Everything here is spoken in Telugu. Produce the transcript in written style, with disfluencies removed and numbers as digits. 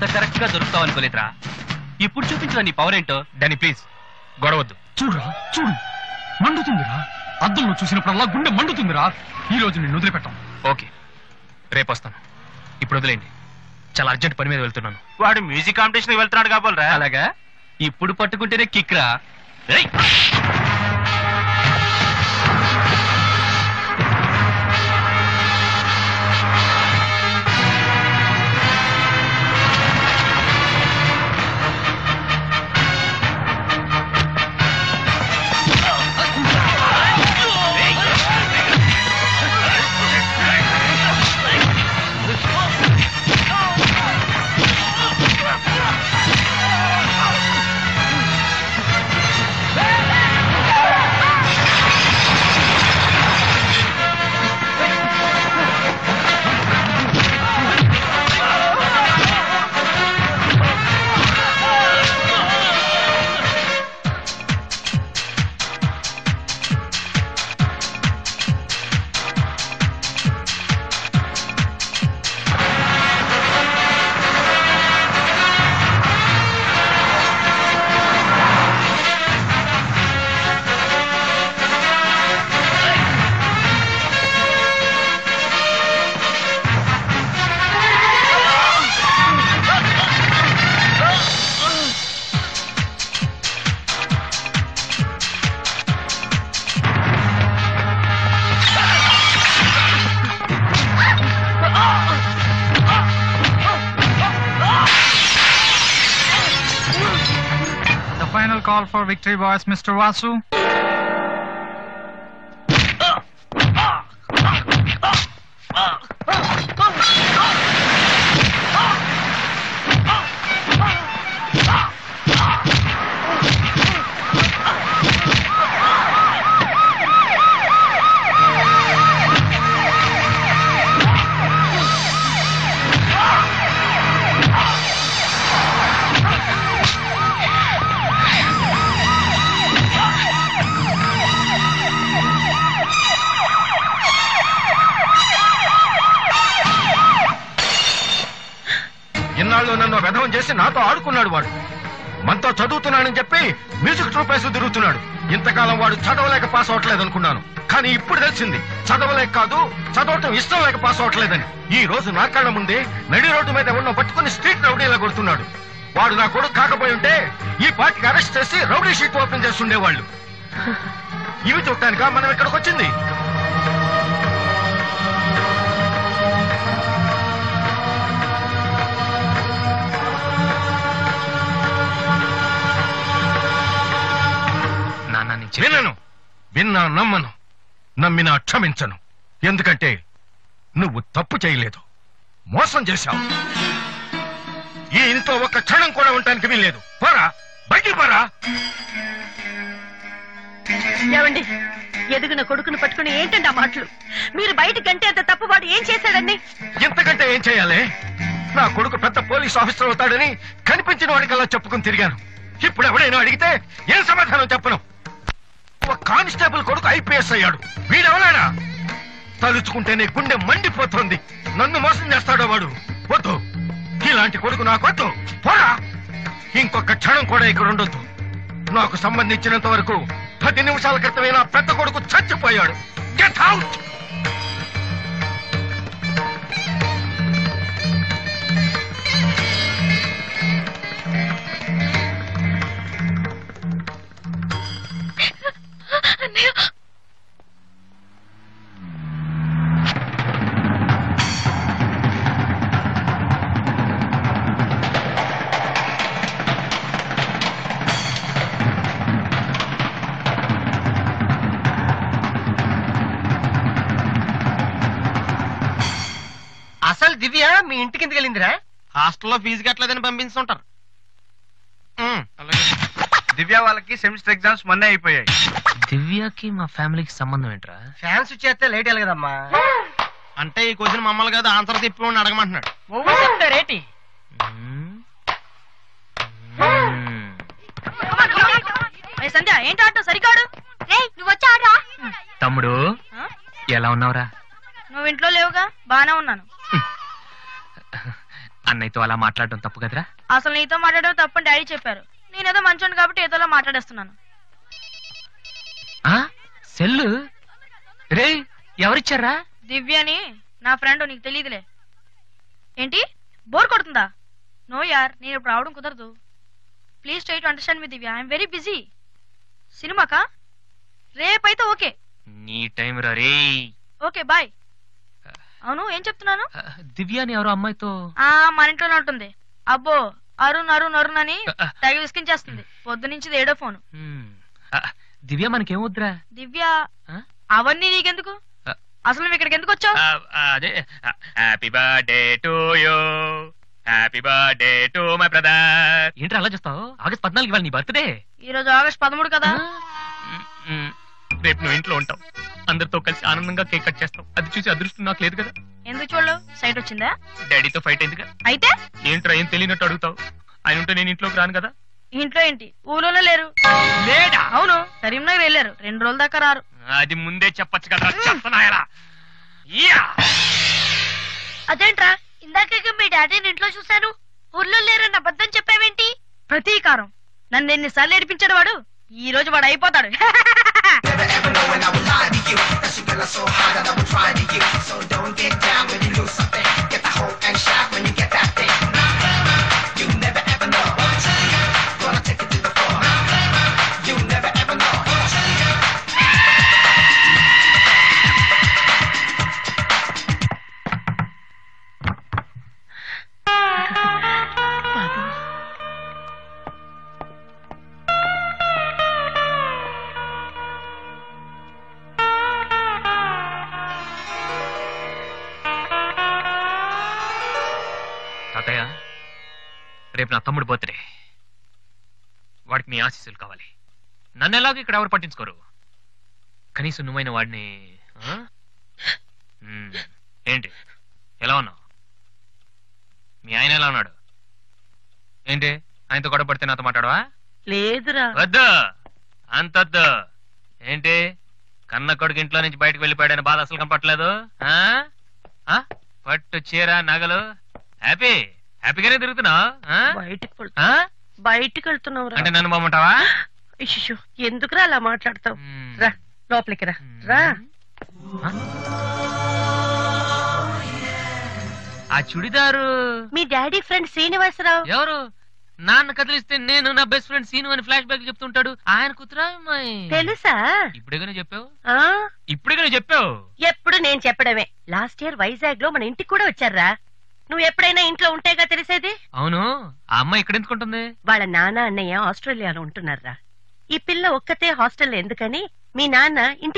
ఇంత కరెక్ట్ గా దొరుకుతావు అనుకోలేదురా. ఇప్పుడు చూపించిన నీ పవర్ ఏంటో. డానీ ప్లీజ్ గొడవద్దు. చూడురా చూడు, మండుతుందిరా. అద్దంలో చూసినప్పుడల్లా గుండె మండుతుందిరా. ఈ రోజు నేను వదిలిపెట్టాను. ఓకే రేపు వస్తాను, ఇప్పుడు వదిలేండి. చాలా అర్జెంట్ పని మీద వెళ్తున్నాను. వాడు మ్యూజిక్ కాంపిటీషన్ వెళ్తున్నాడు కాబోలరా. అలాగా ఇప్పుడు పట్టుకుంటేనే కిక్ రా. Call for victory, boys, Mr. Vasu. నన్ను వెధవం చేసి నాతో ఆడుకున్నాడు. వాడు మనతో చదువుతున్నానని చెప్పి మ్యూజిక్ ట్రూప్ వేసి తిరుగుతున్నాడు. ఇంతకాలం వాడు చదవలేక పాస్ అవట్లేదు అనుకున్నాను, కానీ ఇప్పుడు తెలిసింది చదవలేక కాదు, చదవటం ఇష్టం లేక పాస్ అవట్లేదని. ఈ రోజు నా కళ్ళ ముందే నడి రోడ్డు మీద ఉన్న పట్టుకుని స్ట్రీట్ రౌడీలా కొడుతున్నాడు. వాడు నా కొడుకు కాకపోయి ఉంటే ఈ పార్టీకి అరెస్ట్ చేసి రౌడీ షీట్ ఓపెన్ చేస్తుండేవాళ్ళు. ఇవి చూడటానికా మనం ఇక్కడికి వచ్చింది? వినను, విన్నా నమ్మను, నమ్మినా క్షమించను. ఎందుకంటే నువ్వు తప్పు చేయలేదు, మోసం చేశావు. ఈ ఇంట్లో ఒక్క క్షణం కూడా ఉండటానికి వీల్లేదు. పోరా, బయటికి పోరా. ఏమండి, ఎదిగిన కొడుకును పట్టుకుని ఏంటండి ఆ మాటలు? మీరు బయటకంటే అంత తప్పు వాడు ఏం చేశాడండి? ఇంతకంటే ఏం చేయాలి? నా కొడుకు పెద్ద పోలీస్ ఆఫీసర్ అవుతాడని కనిపించిన వాడికల్లా చెప్పుకుని తిరిగాను. ఇప్పుడు ఎవడైనా అడిగితే ఏం సమాధానం చెప్పను. కానిస్టేబుల్ కొడుకు ఐపీఎస్ అయ్యాడు. వీడెవరైనా తలుచుకుంటేనే గుండె మండిపోతుంది. నన్ను మోసం చేస్తాడో వాడు. వద్దు, ఇలాంటి కొడుకు నాకు వద్దు. పోరా, ఇంకొక క్షణం కూడా ఇక్కడ ఉండొద్దు. నాకు సంబంధించినంత వరకు 10 నిమిషాల క్రితమే నా పెద్ద కొడుకు చచ్చిపోయాడు. Get out. అసలు దివ్య మీ ఇంటికి ఎందుకు వెళ్ళిందిరా? హాస్టల్లో ఫీజు కట్టలేదని పంపిస్తుంటారు. దివ్య వాళ్ళకి సెమిస్టర్ ఎగ్జామ్స్ మొన్నే అయిపోయాయి. దివ్యకి మా ఫ్యామిలీకి సంబంధం ఏంట్రా? ఫ్యాన్స్ చేస్తే లేట్ అయ్యాలి కదమ్మా. అంటే ఈ క్వశ్చన్ మమ్మల్ని కాదు ఆన్సర్ తిప్పి అడగమంటున్నాడు. చెప్తారేటి? సంధ్య ఏంటి ఆటో సరికాడు? నువ్వు వచ్చారా? తమ్ముడు ఎలా ఉన్నావురా? నువ్వు ఇంట్లో లేవుగా? బానే ఉన్నాను. అన్నయ్యతో అలా మాట్లాడడం తప్పు కదరా? అసలు నీతో మాట్లాడడం తప్పని డాడీ చెప్పారు. నేనేదో మంచోండి కాబట్టి ఏదోలా మాట్లాడేస్తున్నాను. సెల్లు రే ఎవరిచ్చారా? దివ్యని, నా ఫ్రెండ్. నీకు తెలియదులే. ఏంటి బోర్ కొడుతుందా? నో యార్, నేను ఇప్పుడు రావడం కుదరదు. Please try to understand me Divya. I'm very busy. సినిమాకా? రేపైతే ఓకే. నీ టైం రా రే. Okay bye. అవును, ఏం చెప్తున్నాను? దివ్య అని ఎవరో అమ్మాయితో మన ఇంట్లోనే ఉంటుంది. అబ్బో, అరుణ్ అరుణ్ అరుణ్ అని తెగ విసికించేస్తుంది. పొద్దు నుంచి ఏడో ఫోను. దివ్య మనకేం వద్దురా. దివ్య అవన్నీ నీకెందుకు? అసలు నువ్వు ఇక్కడికి ఎందుకు వచ్చావు? అదే happy birthday to you, happy birthday to my brother. ఏంట్రా అలా చూస్తావు? ఆగస్ట్ 14 ఇవాళ నీ బర్త్డే. ఈ రోజు ఆగస్ట్ 13 కదా. రేపు నువ్వు ఇంట్లో ఉంటావు, అందరితో కలిసి ఆనందంగా కేక్ కట్ చేస్తావు. అది చూసి అదృష్టం నాకు లేదు కదా. ఎందుకు చూడలేవు? సైట్ వచ్చిందా? డాడీతో ఫైట్ అయిందిగా. అయితే ఏంట్రా ఏం తెలియనట్టు అడుగుతావు? ఆయన ఉంటే నేను ఇంట్లోకి రాను కదా. ఇంట్లో ఏంటి, ఊళ్ళోనే లేరు. లేడా? అవును, కరీంనగర్ వెళ్ళారు. 2 రోజుల దాకా రారు. అది ముందే చెప్పచ్చు కదా. చెప్పనాయలా? అదేంట్రా, ఇందాక మీ డాడీని ఇంట్లో చూశాను, ఊర్లో లేరన్న అబద్ధం చెప్పావేంటి? ప్రతీకారం. నన్ను ఎన్నిసార్లు ఏడిపించాడు వాడు. ఈ రోజు వాడు అయిపోతాడు. తాతయ్య, రేపు నా తమ్ముడు బర్త్డే. వాడికి నీ ఆశీస్సులు కావాలి. నన్ను ఎలాగో ఇక్కడ ఎవరు పట్టించుకోరు. కనీసం నువ్వైన వాడిని. ఏంటి ఎలా ఉన్నావు? మీ ఆయన ఎలా ఉన్నాడు? ఏంటి ఆయనతో గొడవ పడితే నాతో మాట్లాడవా? లేదురా. వద్దు, అంతొద్దు. ఏంటి కన్న కొడుకు ఇంట్లో నుంచి బయటకు వెళ్ళిపోయాడని బాధ అసలు కనపట్లేదు? పట్టు చీర నగలు హ్యాపీగానే తిరుగుతున్నావు. బయటికి వెళ్తున్నావు అంటే నన్ను బాగుంటావా? ఎందుకురా అలా మాట్లాడతావు? రా లోపలికి రా. రా. ఆ చుడిదారు మీ డాడీ ఫ్రెండ్ శ్రీనివాసరావు. ఎవరు? నాన్న కదిలిస్తే నేను నా బెస్ట్ ఫ్రెండ్ సీను అని ఫ్లాష్ బ్యాక్ చెప్తుంటాడు. ఆయన కూతురా? తెలుసా? ఇప్పుడేగానే చెప్పావు. ఇప్పుడుగానే చెప్పావు. ఎప్పుడు నేను చెప్పడమే. లాస్ట్ ఇయర్ వైజాగ్ లో మన ఇంటికి కూడా వచ్చారా. నువ్వు ఎప్పుడైనా ఇంట్లో ఉంటేగా తెలిసేది. అవును, ఆ అమ్మాయి ఇక్కడ ఎందుకుంటుంది? వాళ్ళ నాన్న అన్నయ్య ఆస్ట్రేలియాలో ఉంటున్నారా. ఈ పిల్ల ఒక్కతే హాస్టల్లో ఎందుకని మీ నాన్న ఇంటి